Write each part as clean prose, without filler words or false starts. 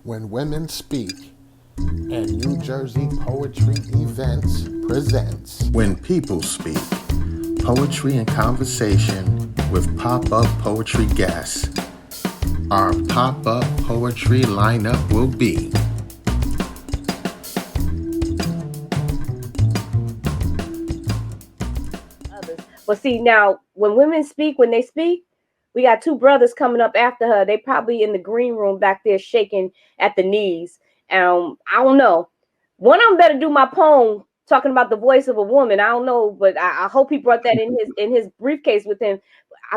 When Women Speak and New Jersey Poetry Events presents When People Speak, poetry and conversation with pop-up poetry guests. Our pop-up poetry lineup will be But see, now, when women speak, when they speak, we got two brothers coming up after her. They probably in the green room back there shaking at the knees. I don't know. One of them better do my poem talking about the voice of a woman. I don't know, but I hope he brought that in his briefcase with him.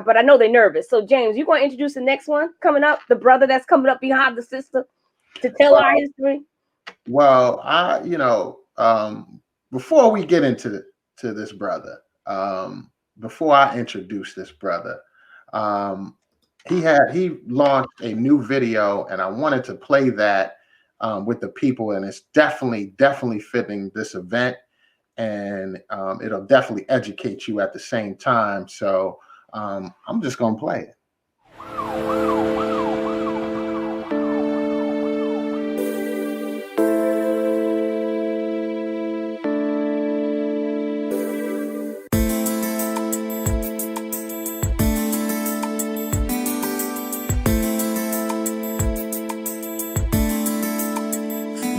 But I know they're nervous. So, James, you going to introduce the next one coming up? The brother that's coming up behind the sister to tell our history? Well, before we get into this brother, before I introduce this brother, he launched a new video, and I wanted to play that with the people, and it's definitely fitting this event, and it'll definitely educate you at the same time. So I'm just gonna play it.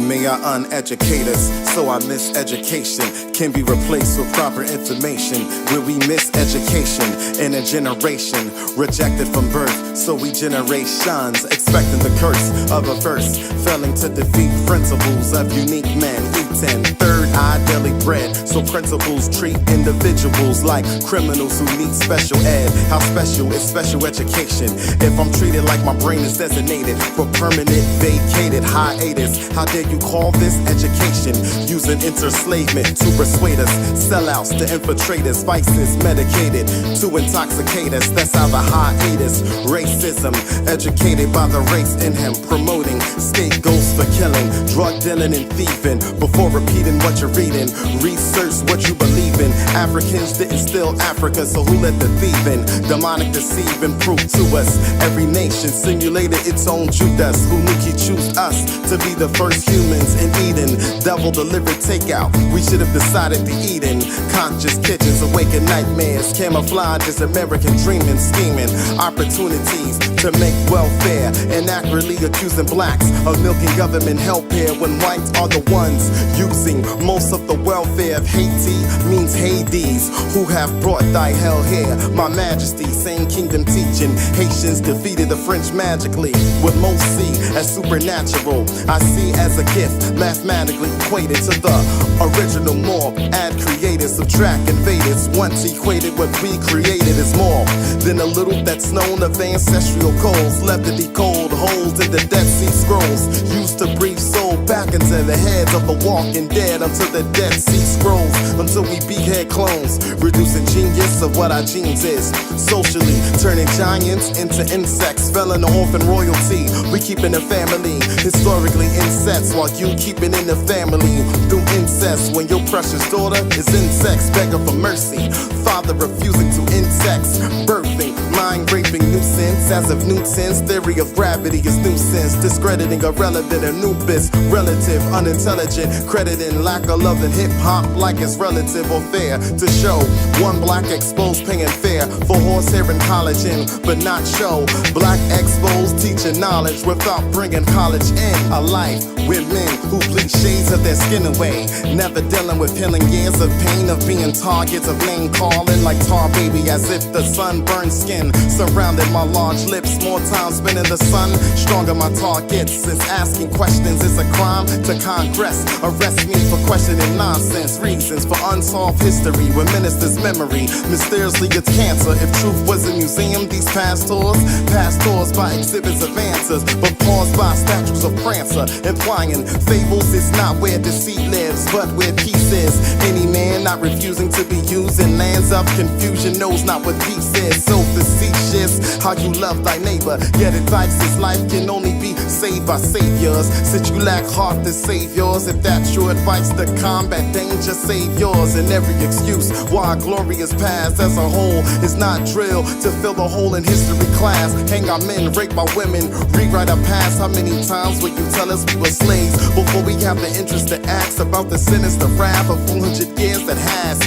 May I uneducate us, so our miseducation can be replaced with proper information. Where we miss education in a generation, rejected from birth, so we generations expecting the curse of a verse, failing to defeat principles of unique men. Eating third eye daily bread, so principles treat individuals like criminals who need special ed. How special is special education if I'm treated like my brain is designated for permanent vacated hiatus? How dare you call this education? Using interslavement to persuade us, sellouts to infiltrate us, vices medicated to intoxicate us. That's how the hiatus. Racism, educated by the race in him, promoting scapegoats for killing, drug dealing and thieving. Before repeating what you're reading, research what you believe in. Africans didn't steal Africa, so who let the thief in? Demonic deceiving proof to us. Every nation simulated its own Judas. Who knew he chose us to be the first humans in Eden? Devil delivered takeout, we should have decided to eat in. Conscious kitchens, awaken nightmares, camouflage as American dreaming, scheming. Opportunities to make welfare, inaccurately accusing blacks of milking government help here when whites are the ones using most of the welfare of Haiti. Means Hades, who have brought thy hell here. My majesty, same kingdom teaching. Haitians defeated the French magically. What most see as supernatural, I see as a gift, mathematically equated to the original more. Add created, subtract invaded. Once equated, what we created is more than a little that's known of ancestral codes. Left to decode holes in the Dead Sea Scrolls. Used to breathe soul back into the heads of the walking dead until the Dead Sea Scrolls. Until we behead clones, reducing genius of what our genes is. Socially, turning giants into insects. Fell in the orphan royalty, we keep in the family. Historically incest, while you keep it in the family through incest. When your precious daughter is in sex, begging for mercy. Father refusing to end sex, birthing, mind raping nuisance. As of Newton's theory of gravity is nuisance. Discrediting irrelevant Anubis, relative, unintelligent. Crediting lack of love in hip-hop like it's relative or fair. To show one black exposed paying fair for horsehair and collagen, but not show black exposed teaching knowledge without bringing college in. A life with men who bleach shades of their skin away, never dealing with healing years of pain of being targets of name calling like tar baby, as if the sunburned skin surrounded my large lips. More time spent in the sun, stronger my targets. Since asking questions is a crime to Congress, arrest me for questioning nonsense. Reasons for unsolved history when ministers' memory mysteriously gets cancer. If truth was a museum, these past tours by exhibits of answers, but paused by statues of Prancer, implying fables is not where deceit lives, but where peace is. Any man not refusing to be used in lands of confusion knows not what peace is. So facetious, how you love thy neighbor, yet advice is life can only be saved by saviors. Since you lack black heart to save yours. If that's your advice to combat danger, save yours. And every excuse why glorious past as a whole is not drilled to fill the hole in history class. Hang our men, rape our women, rewrite our past. How many times will you tell us we were slaves before we have the interest to ask about the sinister wrath of 400 years that has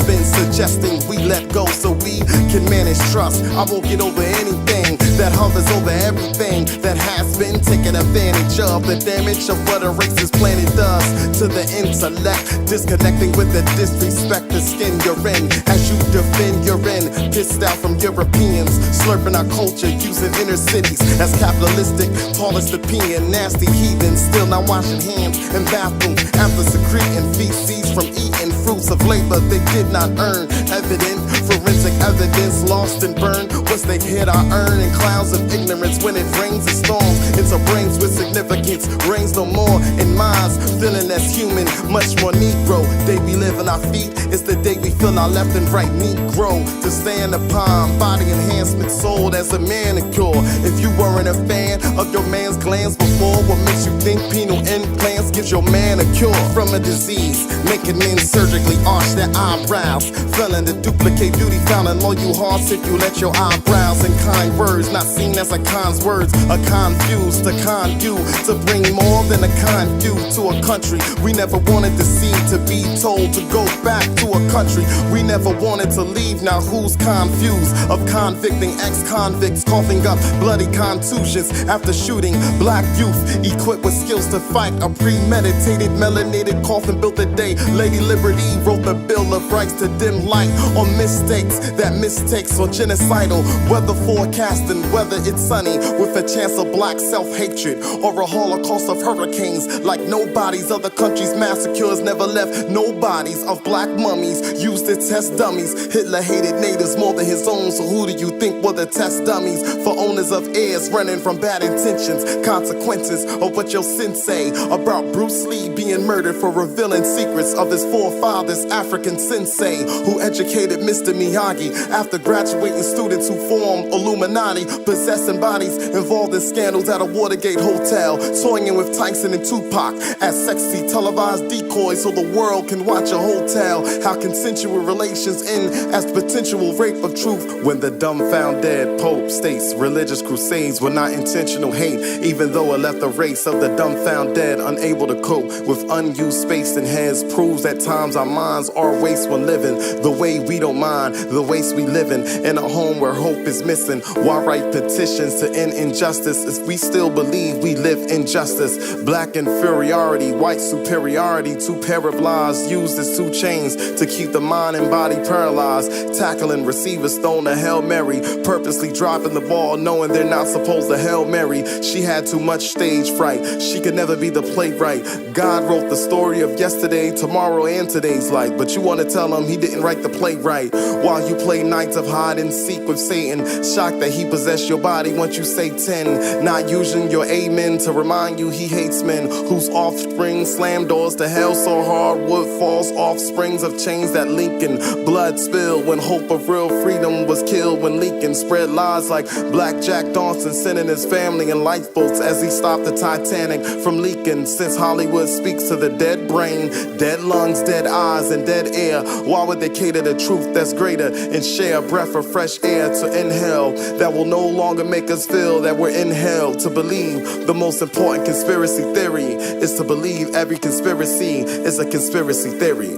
been suggesting we let go so we can manage trust. I won't get over anything that hovers over everything that has been taken advantage of. The damage of what a racist planet does to the intellect, disconnecting with the disrespect the skin you're in. As you defend your end, pissed out from Europeans, slurping our culture using inner cities as capitalistic, tallest opinion, nasty heathens, still not washing hands in bathrooms after secreting feces from eating fruits of labor they did not earn. Evident forensic evidence lost and burned. Once they hit our urn in clouds of ignorance, when it rains and storms into brains with significance, rains no more in minds feeling less human, much more Negro. Day we live on our feet, it's the day we feel our left and right Negro to stand upon. Body enhancement sold as a manicure. If you weren't a fan of your man's glands before, what makes you think penal implants gives your man a cure from a disease, making men surgically arch their eyebrows, failing to duplicate beauty found in loyal hearts if you let your eyebrows and kind words not seen as a con's words, a confused to con you to bring more than a kind few to a country we never wanted to see, to be told to go back to a country we never wanted to leave. Now who's confused of convicting ex-convicts coughing up bloody contusions after shooting black youth equipped with skills to fight? A premeditated melanated coffin built a day Lady Liberty wrote the Bill of Rights to dim light on mistakes that mistakes are genocidal. Weather forecasting whether it's sunny with a chance of black self-hatred or a holocaust of hurricanes like nobody's. Other countries' massacres never left nobodies of black mummies used to test dummies. Hitler hated natives more than his own, so who do you think were the test dummies for owners of heirs running from bad intentions? Consequences of what your sins say about Bruce Lee being murdered for revealing secrets of his forefathers, African sensei who educated Mr. Miyagi after graduating students who formed Illuminati, possessing bodies involved in scandals at a Watergate hotel, toying with Tyson and Tupac as sexy televised decoys so the world can watch a hotel. How consensual relations end as potential rape of truth when the dumbfound dead Pope states religious crusades were not intentional hate, even though it left the race of the dumbfound dead unable to cope with unused space in heads. Proves at times our minds are waste when living the way we don't mind the waste we live in a home where hope is missing. Why write petitions to end injustice if we still believe we live in justice? Black inferiority, white superiority, two pair of lies used as two chains to keep the mind and body paralyzed. Tackling receivers thrown a Hail Mary, purposely dropping the ball knowing they're not supposed to Hail Mary. She had too much stage fright, she could never be the playwright. God wrote the story of yesterday, tomorrow, and today's life, but you want to tell him he didn't write the play right. While you play nights of hide and seek with Satan, shocked that he possessed your body once you say 10. Not using your amen to remind you he hates men whose offspring slam doors to hell so hard wood falls, offsprings of chains that Lincoln blood spilled when hope of real freedom was killed. When Lincoln spread lies like Black Jack Dawson sending his family in lifeboats as he stopped the Titanic from leaking. Since Hollywood speaks to the dead brain, dead lungs, dead eyes, and dead air, why would they cater the truth that's greater and share a breath of fresh air to inhale that will no longer make us feel that we're in hell? To believe the most important conspiracy theory is to believe every conspiracy is a conspiracy theory.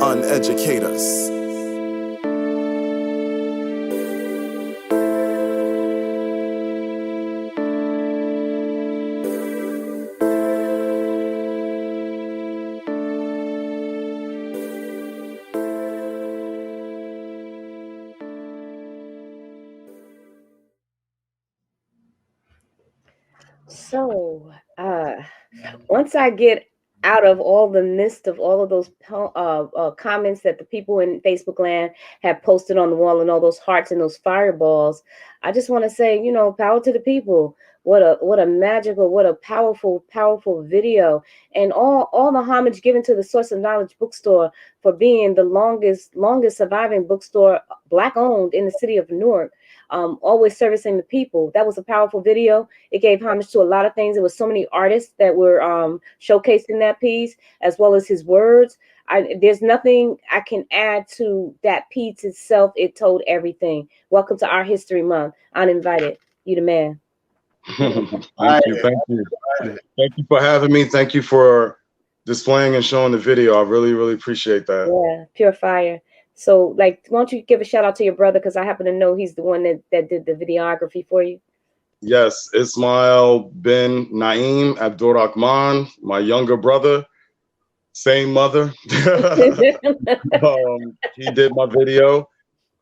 Uneducate us. So, once I get out of all the mist of all of those comments that the people in Facebook land have posted on the wall and all those hearts and those fireballs, I just want to say, power to the people. What a magical, what a powerful video, and all the homage given to the Source of Knowledge bookstore for being the longest surviving bookstore Black owned in the city of Newark. always servicing the people. That was a powerful video. It gave homage to a lot of things. There was so many artists that were showcasing that piece, as well as his words. There's nothing I can add to that piece itself. It told everything. Welcome to our History Month. Uninvited. You the man. Thank you. Thank you. Thank you for having me. Thank you for displaying and showing the video. I really, really appreciate that. Yeah, pure fire. So, like, why don't you give a shout out to your brother? Because I happen to know he's the one that did the videography for you. Yes, Ismail bin Naeem Abdurrahman, my younger brother, same mother. He did my video.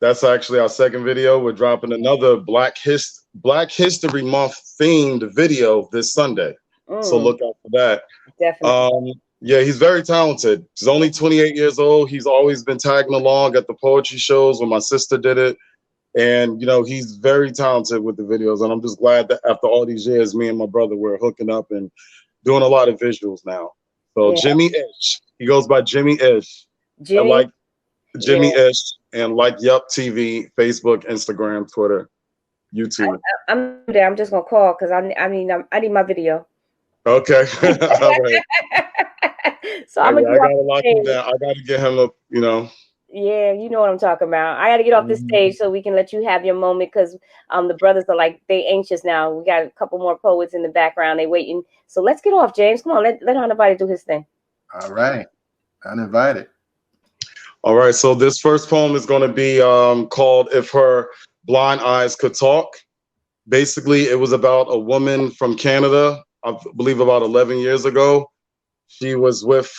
That's actually our second video. We're dropping another Black History Month themed video this Sunday. So look out for that. Definitely. Yeah, he's very talented. He's only 28 years old. He's always been tagging along at the poetry shows when my sister did it. And, you know, he's very talented with the videos. And I'm just glad that after all these years, me and my brother were hooking up and doing a lot of visuals now. So yeah. Jimmy Ish. He goes by Jimmy Ish. Jimmy? I like Jimmy Ish and like Yup TV, Facebook, Instagram, Twitter, YouTube. I'm there. I'm just going to call because I need my video. Okay. All right. So I gotta lock him down. I gotta get him up, you know. Yeah, you know what I'm talking about. I gotta get off this stage so we can let you have your moment because the brothers are like they anxious now. We got a couple more poets in the background, they waiting. So let's get off, James. Come on, let Uninvited do his thing. All right. Uninvited. All right, so this first poem is gonna be called If Her Blind Eyes Could Talk. Basically, it was about a woman from Canada, I believe about 11 years ago. She was with,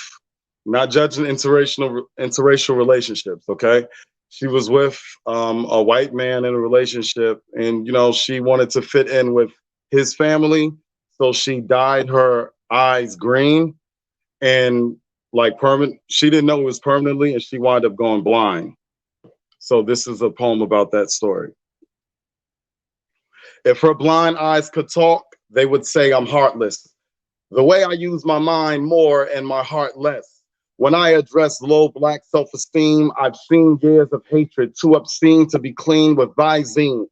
not judging interracial relationships, okay? She was with a white man in a relationship, and, you know, she wanted to fit in with his family, so she dyed her eyes green, and like she didn't know it was permanently, and she wound up going blind. So this is a poem about that story. If her blind eyes could talk, they would say I'm heartless. The way I use my mind more and my heart less. When I address low Black self-esteem, I've seen years of hatred too obscene to be clean with Visine.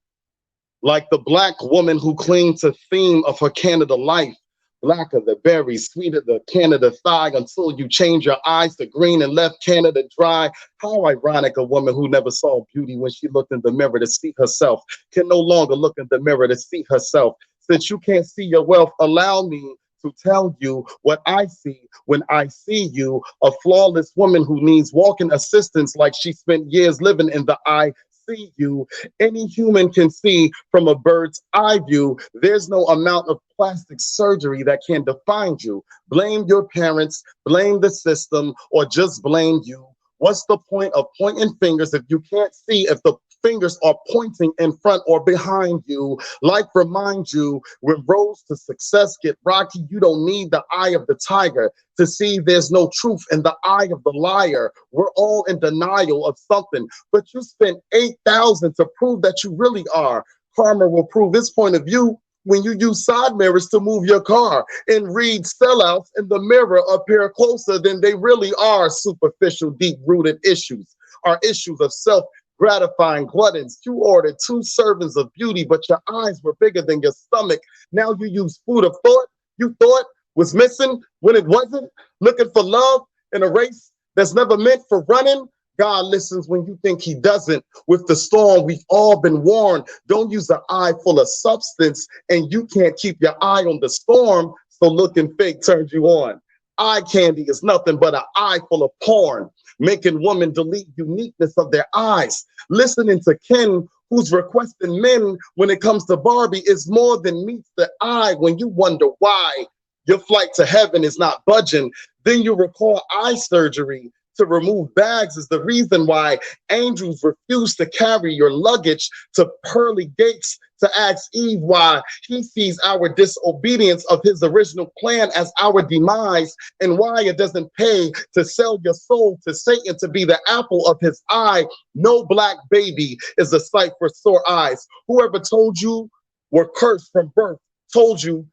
Like the Black woman who cling to theme of her Canada life. Blacker the berry, sweeter the Canada thigh, until you change your eyes to green and left Canada dry. How ironic a woman who never saw beauty when she looked in the mirror to see herself can no longer look in the mirror to see herself. Since you can't see your wealth, allow me to tell you what I see when I see you, a flawless woman who needs walking assistance like she spent years living in the ICU. Any human can see from a bird's eye view. There's no amount of plastic surgery that can define you. Blame your parents, blame the system, or just blame you. What's the point of pointing fingers if you can't see if the fingers are pointing in front or behind you? Life reminds you when roads to success get rocky, you don't need the eye of the tiger to see there's no truth in the eye of the liar. We're all in denial of something, but you spent $8,000 to prove that you really are. Karma will prove its point of view when you use side mirrors to move your car and read sellouts in the mirror appear closer than they really are. Superficial, deep-rooted issues are issues of self-gratifying gluttons. You ordered 2 servings of beauty, but your eyes were bigger than your stomach. Now you use food of thought you thought was missing when it wasn't. Looking for love in a race that's never meant for running. God listens when you think he doesn't. With the storm, we've all been warned. Don't use an eye full of substance and you can't keep your eye on the storm, so looking fake turns you on. Eye candy is nothing but an eye full of porn, making women delete uniqueness of their eyes. Listening to Ken, who's requesting men when it comes to Barbie, is more than meets the eye. When you wonder why your flight to heaven is not budging, then you recall eye surgery to remove bags is the reason why angels refuse to carry your luggage to pearly gates to ask Eve why he sees our disobedience of his original plan as our demise, and why it doesn't pay to sell your soul to Satan to be the apple of his eye. No Black baby is a sight for sore eyes. Whoever told you were cursed from birth told you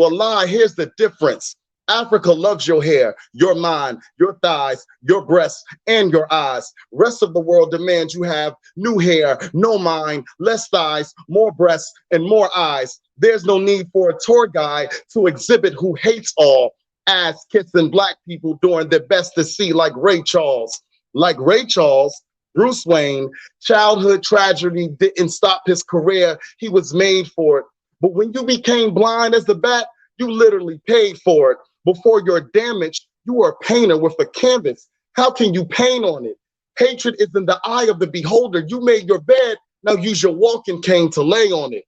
a lie. Here's the difference. Africa loves your hair, your mind, your thighs, your breasts, and your eyes. Rest of the world demands you have new hair, no mind, less thighs, more breasts, and more eyes. There's no need for a tour guide to exhibit who hates all ass-kissing black people doing their best to see like Ray Charles. Like Ray Charles, Bruce Wayne, childhood tragedy didn't stop his career. He was made for it. But when you became blind as a bat, you literally paid for it. Before you're damaged, you are a painter with a canvas. How can you paint on it? Hatred is in the eye of the beholder. You made your bed, now use your walking cane to lay on it.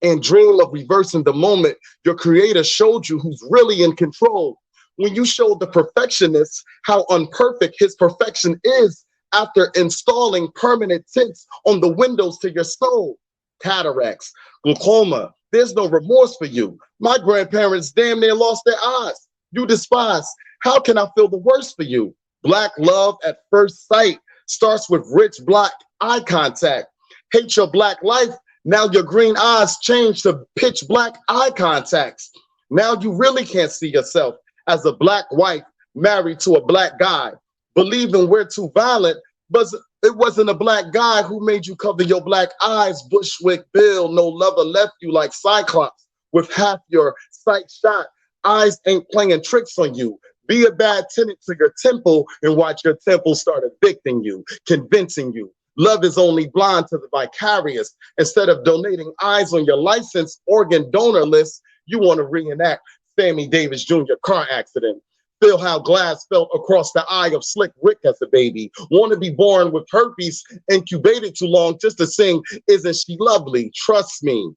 And dream of reversing the moment your creator showed you who's really in control. When you showed the perfectionist how unperfect his perfection is after installing permanent tints on the windows to your soul. Cataracts, glaucoma, there's no remorse for you. My grandparents damn near lost their eyes. You despise. How can I feel the worst for you? Black love at first sight starts with rich black eye contact. Hate your black life. Now your green eyes change to pitch black eye contacts. Now you really can't see yourself as a black wife married to a black guy. Believing we're too violent, but it wasn't a black guy who made you cover your black eyes. Bushwick Bill, no lover left you like Cyclops with half your sight shot. Eyes ain't playing tricks on you. Be a bad tenant to your temple and watch your temple start evicting you, convincing you. Love is only blind to the vicarious. Instead of donating eyes on your licensed organ donor list, you want to reenact Sammy Davis Jr. car accident. Feel how glass felt across the eye of Slick Rick as a baby. Want to be born with herpes, incubated too long just to sing, isn't she lovely? Trust me.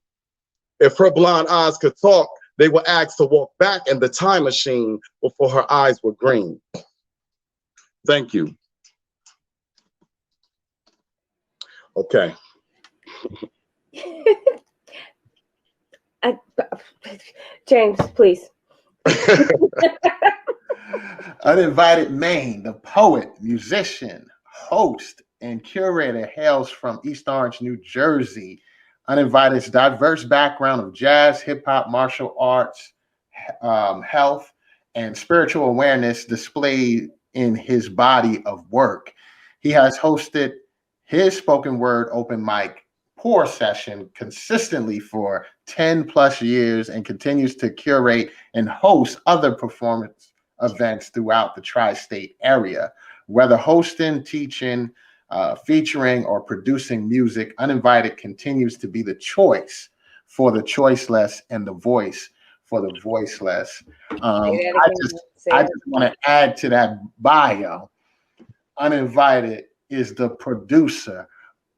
If her blonde eyes could talk, they were asked to walk back in the time machine before her eyes were green. Thank you. Okay. James, please. Uninvited Maine, the poet, musician, host, and curator, hails from East Orange, New Jersey. Uninvited's diverse background of jazz, hip hop, martial arts, health, and spiritual awareness displayed in his body of work. He has hosted his spoken word open mic pour session consistently for 10 plus years and continues to curate and host other performance events throughout the tri-state area. Whether hosting, teaching, featuring, or producing music, Uninvited continues to be the choice for the choiceless and the voice for the voiceless. I just want to add to that bio. Uninvited is the producer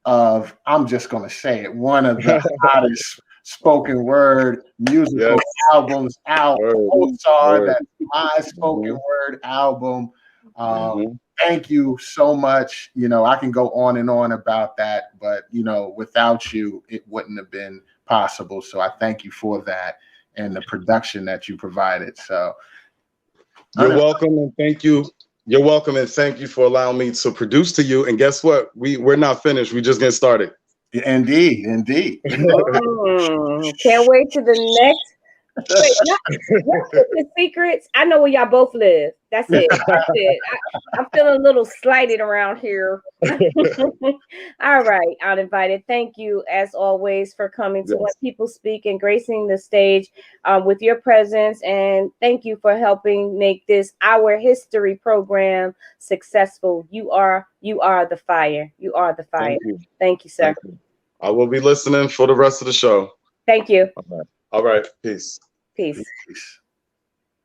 of, I'm just going to say it, one of the hottest spoken word musical albums out. Pulsar, that's my spoken word album. Thank you so much. You know, I can go on and on about that, but, you know, without you, it wouldn't have been possible. So I thank you for that and the production that you provided. So you're welcome, and thank you. You're welcome, and thank you for allowing me to produce to you. And guess what? We're not finished. We just getting started. Indeed. Can't wait to the next. Wait, y'all keep the secrets. I know where y'all both live. That's it. I'm feeling a little slighted around here. All right, Uninvited. Thank you, as always, for coming to When People Speak and gracing the stage with your presence. And thank you for helping make this Our History program successful. You are the fire. You are the fire. Thank you, sir. Thank you. I will be listening for the rest of the show. Thank you. All right. Peace.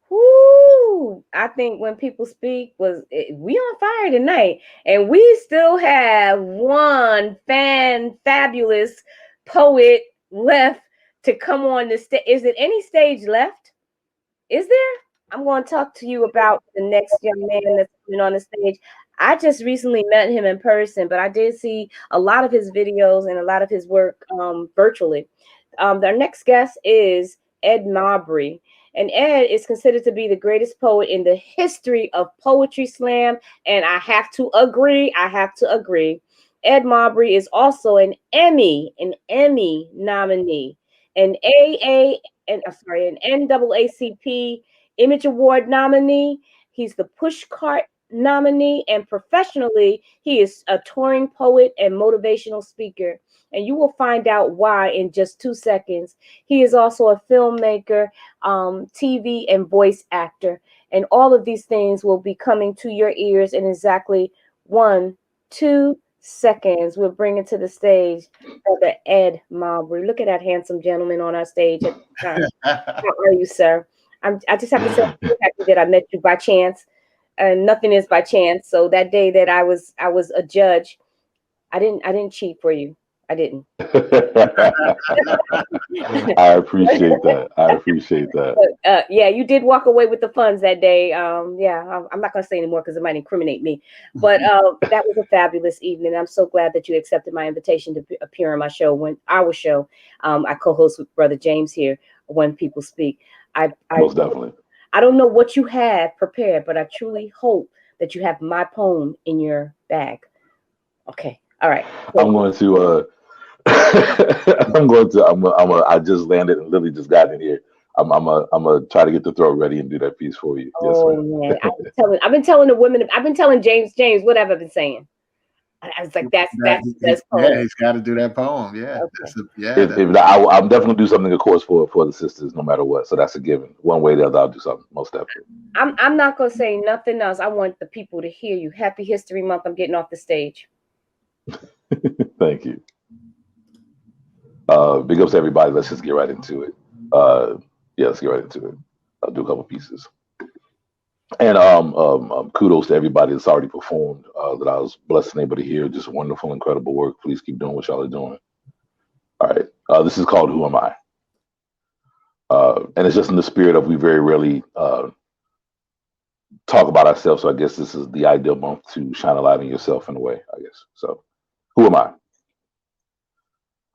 Woo! I think When People Speak we on fire tonight, and we still have one fabulous poet left to come on the stage. Is it any stage left? Is there? I'm going to talk to you about the next young man that's coming on the stage. I just recently met him in person, but I did see a lot of his videos and a lot of his work virtually. Our next guest is Ed Mabrey. And Ed is considered to be the greatest poet in the history of Poetry Slam. And I have to agree. Ed Mabrey is also an Emmy nominee, an NAACP Image Award nominee. He's the Pushcart nominee, and professionally, he is a touring poet and motivational speaker. And you will find out why in just 2 seconds. He is also a filmmaker, TV, and voice actor. And all of these things will be coming to your ears in exactly 1, 2 seconds. We're bringing to the stage Brother Ed Mabrey. Look at that handsome gentleman on our stage at the time. How are you, sir? I just have to say I'm so happy that I met you by chance. And nothing is by chance. So that day that I was a judge, I didn't cheat for you. I didn't. I appreciate that. I appreciate that. But, yeah, you did walk away with the funds that day. Yeah, I'm not going to say anymore because it might incriminate me. But that was a fabulous evening. I'm so glad that you accepted my invitation to appear on my show. Our show, I co-host with Brother James here, When People Speak. Most definitely. I don't know what you have prepared, but I truly hope that you have my poem in your bag. Okay. All right. So, I'm going to I just landed and Lily just got in here. I'm gonna try to get the throat ready and do that piece for you. Yes, man. I've been telling the women, I've been telling James, what have I been saying? I was like, that's poem. Yeah, he's got to do that poem. Yeah. Okay. I'm definitely do something, of course, for the sisters, no matter what. So that's a given. One way or the other, I'll do something. Most definitely. I'm not gonna say nothing else. I want the people to hear you. Happy History Month. I'm getting off the stage. Thank you. Big ups to everybody. Let's just get right into it. Let's get right into it. I'll do a couple pieces. And kudos to everybody that's already performed that I was blessed and able to hear. Just wonderful, incredible work. Please keep doing what y'all are doing. All right. This is called Who Am I? And it's just in the spirit of we very rarely talk about ourselves. So I guess this is the ideal month to shine a light on yourself in a way, I guess. So who am I?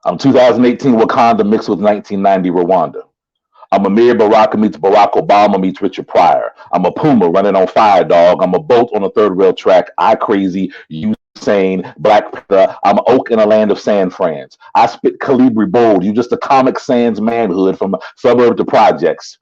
I'm 2018 Wakanda mixed with 1990 Rwanda. I'm Amir Baraka meets Barack Obama meets Richard Pryor. I'm a Puma running on fire, dog. I'm a boat on a third rail track. I crazy, you sane, Black Panther. I'm an oak in a land of San Frans. I spit Calibri bold. You just a Comic Sans manhood from suburb to projects.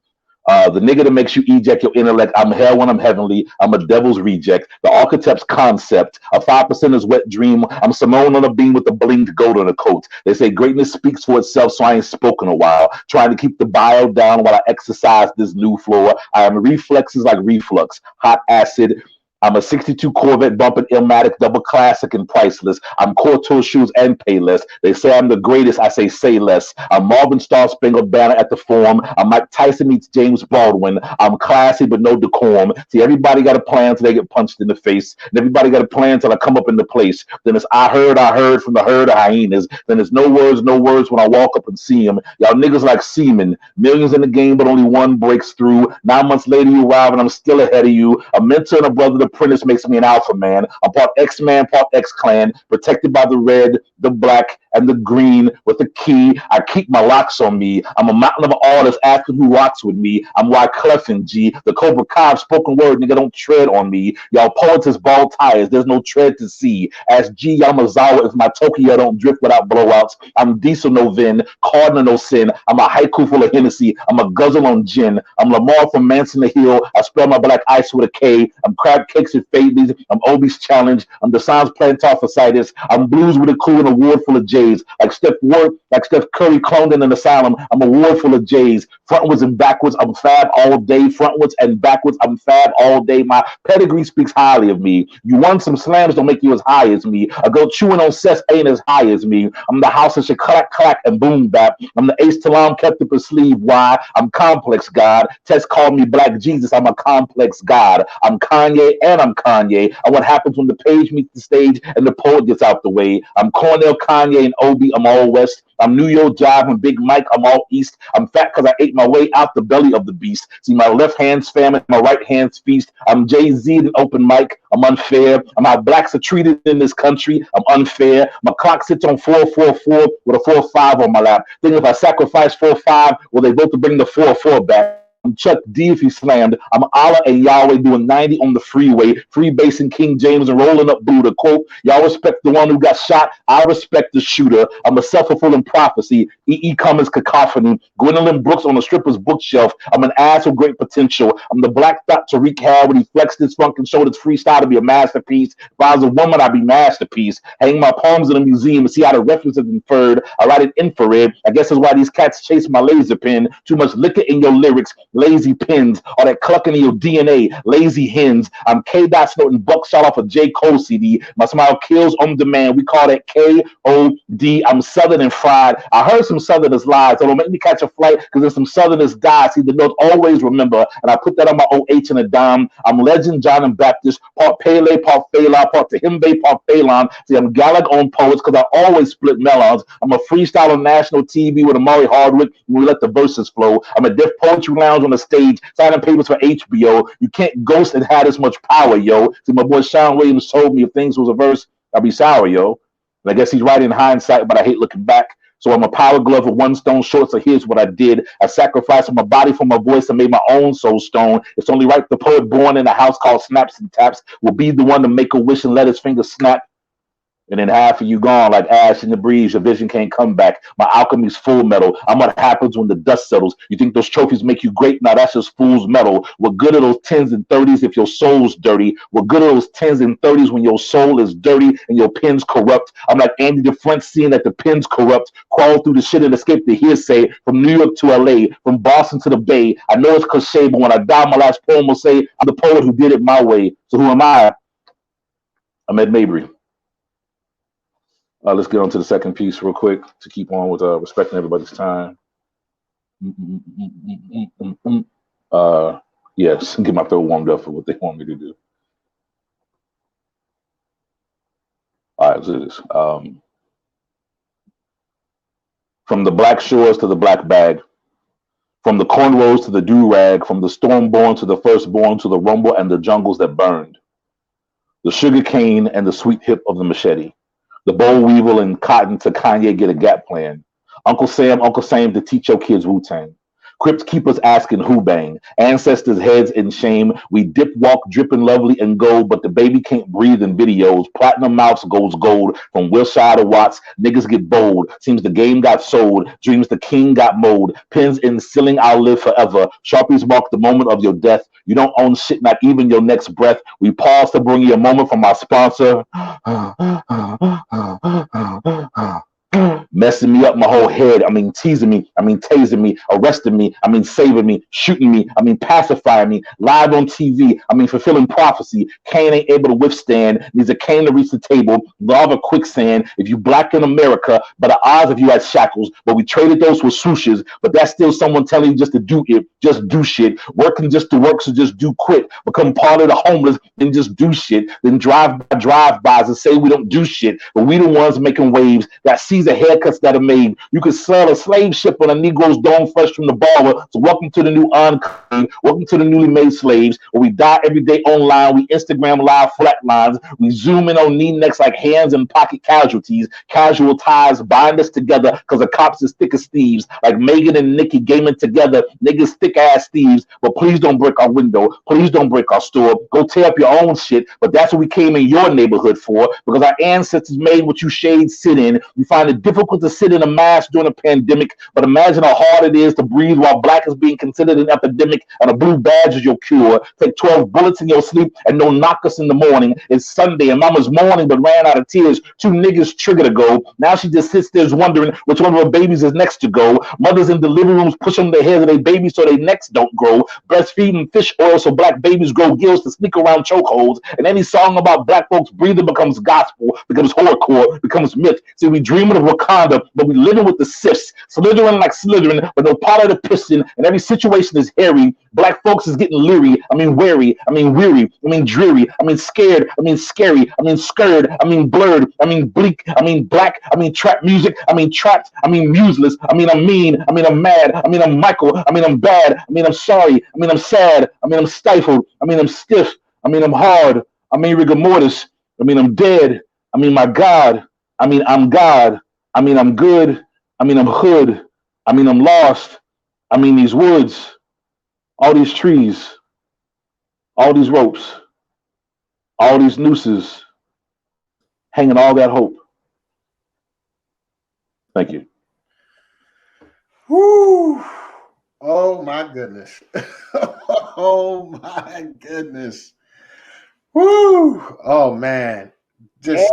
The nigga that makes you eject your intellect. I'm hell when I'm heavenly. I'm a devil's reject. The archetype's concept. A 5%er's wet dream. I'm Simone on a beam with the blinked gold on a coat. They say greatness speaks for itself, so I ain't spoken a while. Trying to keep the bile down while I exercise this new floor. I am reflexes like reflux. Hot acid. I'm a 62 Corvette bumping Illmatic, double classic and priceless. I'm Couture shoes and Payless. They say I'm the greatest. I say less. I'm Marvin Star Spangled Banner at the Forum. I'm Mike Tyson meets James Baldwin. I'm classy but no decorum. See, everybody got a plan till they get punched in the face. And everybody got a plan till I come up in the place. Then it's I heard from the herd of hyenas. Then it's no words when I walk up and see them. Y'all niggas like semen. Millions in the game, but only one breaks through. 9 months later, you arrive and I'm still ahead of you. A mentor and a brother apprentice makes me an alpha man. I'm part X-Man, part X-Clan, protected by the red, the black, and the green with the key. I keep my locks on me. I'm a mountain of artists asking who rocks with me. I'm Wyclef and G. The Cobra Kai spoken word, nigga, don't tread on me. Y'all poets is bald tires. There's no tread to see. As G Yamazawa is my Tokyo don't drift without blowouts. I'm diesel no Vin, Cardinal no sin. I'm a haiku full of Hennessy. I'm a guzzle on gin. I'm Lamar from Manson the Hill. I spell my black ice with a K. I'm crab cakes and Fadleys. I'm Obi's challenge. I'm the Sans Plantar Fasciitis. I'm blues with a clue and a ward full of J's. Like Steph Curry cloned in an asylum. I'm a ward full of J's. Frontwards and backwards, I'm fab all day. Frontwards and backwards, I'm fab all day. My pedigree speaks highly of me. You won some slams, don't make you as high as me. A girl chewing on cess ain't as high as me. I'm the house that should clack, clack, and boom bap. I'm the ace Talam kept up his sleeve. Why? I'm complex God. Tess called me Black Jesus. I'm a complex God. I'm Kanye and I'm Kanye. And what happens when the page meets the stage and the poet gets out the way? I'm Cornell, Kanye, and Obi. I'm all West. I'm New York Jive and Big Mike. I'm all East. I'm fat because I ate my way out the belly of the beast. See, my left hand's famine, my right hand's feast. I'm Jay-Z and open mic. I'm unfair. I'm how blacks are treated in this country. I'm unfair. My clock sits on 444 with a 45 on my lap. Think if I sacrifice 45, will they vote to bring the 44 back? I'm Chuck D if he slammed. I'm Allah and Yahweh doing 90 on the freeway, freebasing King James and rolling up Buddha. Quote, y'all respect the one who got shot. I respect the shooter. I'm a self-fulfilling prophecy. E.E. Cummings cacophony. Gwendolyn Brooks on a stripper's bookshelf. I'm an ass with great potential. I'm the black dot Tariq had when he flexed his funk and showed his freestyle to be a masterpiece. If I was a woman, I'd be masterpiece. Hang my poems in a museum and see how the reference is inferred. I write it infrared. I guess that's why these cats chase my laser pen. Too much liquor in your lyrics. Lazy pins, all that clucking in your DNA, lazy hens. I'm K. Dot snorting buckshot off a J. Cole CD. My smile kills on demand. We call that KOD. I'm Southern and fried. I heard some Southerners lie, so don't make me catch a flight because there's some Southerners die. See, the North always remember, and I put that on my OH and a dime. I'm Legend, John and Baptist, part Pele, part Phala, part Tahimbe, part Phalon. See, I'm Gallic on poets because I always split melons. I'm a freestyle on national TV with Amari Hardwick when we let the verses flow. I'm a Deaf Poetry Lounge on the stage, signing papers for HBO. You can't ghost and have this much power, yo. See, my boy Sean Williams told me if things was a verse, I'd be sour, yo. And I guess he's right in hindsight, but I hate looking back. So I'm a power glove with one stone short. So here's what I did. I sacrificed my body for my voice and made my own soul stone. It's only right the poet born in a house called Snaps and Taps will be the one to make a wish and let his fingers snap. And then half of you gone like ash in the breeze. Your vision can't come back. My alchemy's full metal. I'm what happens when the dust settles. You think those trophies make you great? Now that's just fool's metal. What good are those 10s and 30s if your soul's dirty? What good are those 10s and 30s when your soul is dirty and your pen's corrupt? I'm like Andy DeFrent seeing that the pen's corrupt. Crawl through the shit and escape the hearsay. From New York to LA, from Boston to the Bay. I know it's cliche, but when I die, my last poem will say, I'm the poet who did it my way. So who am I? I'm Ed Mabrey. Let's get on to the second piece real quick to keep on with respecting everybody's time. Yes, get my throat warmed up for what they want me to do. All right, let's do this. From the black shores to the black bag, from the cornrows to the do-rag, from the storm-born to the firstborn to the rumble and the jungles that burned, the sugar cane and the sweet hip of the machete. The boll weevil and cotton to Kanye get a Gap plan. Uncle Sam to teach your kids Wu-Tang. Crypt keepers asking who bang. Ancestors' heads in shame. We dip walk dripping lovely and gold, but the baby can't breathe in videos. Platinum mouths goes gold. From Wilshire to Watts, niggas get bold. Seems the game got sold. Dreams the king got mowed. Pins in ceiling, I'll live forever. Sharpies mark the moment of your death. You don't own shit, not even your next breath. We pause to bring you a moment from our sponsor. Messing me up my whole head. I mean, teasing me. I mean, tasing me. Arresting me. I mean, saving me. Shooting me. I mean, pacifying me. Live on TV. I mean, fulfilling prophecy. Cain ain't able to withstand. Needs a cane to reach the table. Lava quicksand. If you black in America, but the odds of you had shackles. But we traded those for swooshes. But that's still someone telling you just to do it. Just do shit. Working just to work, so just do quit. Become part of the homeless and just do shit. Then drive-bys and say we don't do shit. But we the ones making waves. That Caesar haircuts that are made. You could sell a slave ship on a Negro's dome fresh from the barber. So welcome to the new unclean. Welcome to the newly made slaves. Where we die every day online. We Instagram live flatlines. We zoom in on knee necks like hands and pocket casualties. Casual ties bind us together because the cops is thick as thieves. Like Megan and Nikki gaming together. Niggas thick ass thieves. But please don't break our window. Please don't break our store. Go tear up your own shit. But that's what we came in your neighborhood for. Because our ancestors made what you shades sit in. We find it difficult to sit in a mask during a pandemic, but imagine how hard it is to breathe while black is being considered an epidemic and a blue badge is your cure. Take 12 bullets in your sleep and don't knock us in the morning. It's Sunday and mama's mourning but ran out of tears. 2 niggas triggered to go. Now she just sits there wondering which one of her babies is next to go. Mothers in delivery rooms push on the heads of their babies so their necks don't grow. Breastfeeding fish oil so black babies grow gills to sneak around chokeholds. And any song about black folks breathing becomes gospel, becomes horrorcore, becomes myth. See, we dreaming of Wakanda, but we living with the Siths, slithering like Slytherin, but no part of the piston, and every situation is hairy. Black folks is getting leery, I mean wary, I mean weary, I mean dreary, I mean scared, I mean scary, I mean scared, I mean blurred, I mean bleak, I mean black, I mean trap music, I mean trapped, I mean museless, I mean I'm mean, I mean I'm mad, I mean I'm Michael, I mean I'm bad, I mean I'm sorry, I mean I'm sad, I mean I'm stifled, I mean I'm stiff, I mean I'm hard, I mean rigor mortis, I mean I'm dead, I mean my God, I mean I'm God, I mean I'm good, I mean I'm hood, I mean I'm lost, I mean these woods all these trees, all these ropes, all these nooses, hanging all that hope. Thank you. Whoo! Oh my goodness. Oh my goodness. Whoo! Oh man. Just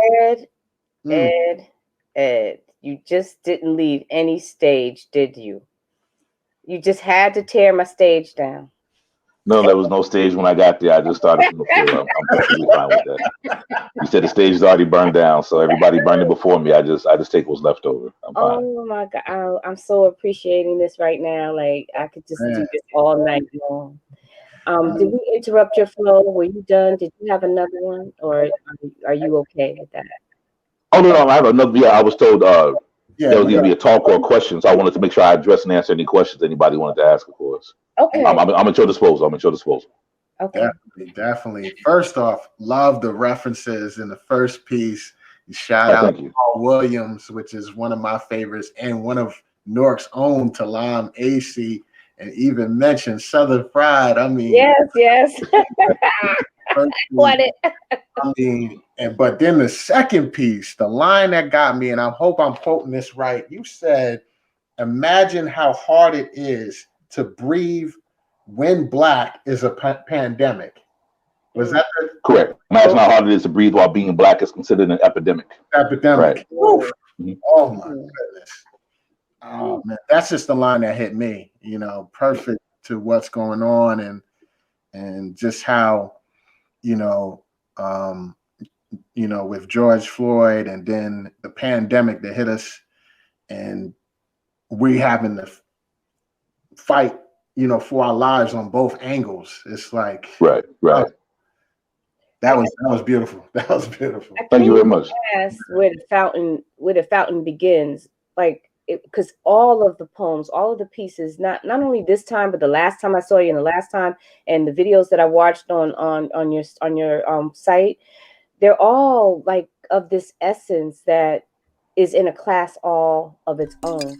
Ed, you just didn't leave any stage, did you? You just had to tear my stage down. No, there was no stage when I got there. I just started from the floor. I'm perfectly fine with that. You said the stage is already burned down, so everybody burned it before me. I just take what's left over. I'm fine. Oh my God, I'm so appreciating this right now. Like I could just do this all night long. Did we interrupt your flow? Were you done? Did you have another one, or are you okay with that? Oh no, I have another. Yeah, I was told yeah, there was either be a talk or a question, so I wanted to make sure I address and answer any questions anybody wanted to ask, of course. Okay. I'm at your disposal. I'm at your disposal. Okay. Definitely. First off, love the references in the first piece. You shout out Thank you. Paul Williams, which is one of my favorites, and one of Newark's own, Talam AC, and even mentioned Southern Fried. I mean, yes. What it? I mean, but then the second piece, the line that got me, and I hope I'm quoting this right. You said, "Imagine how hard it is to breathe when black is a pandemic." Was that correct? Imagine how hard it is to breathe while being black is considered an epidemic. Epidemic. Right. Oh my goodness. Oh man, that's just the line that hit me. Perfect to what's going on, and just how with George Floyd, and then the pandemic that hit us, and we having to fight, for our lives on both angles. It's like right. That was beautiful. That was beautiful. Thank you very much. Ask where the fountain begins, because all of the poems, all of the pieces, not only this time, but the last time I saw you, and the last time, and the videos that I watched on your site, they're all like of this essence that is in a class all of its own.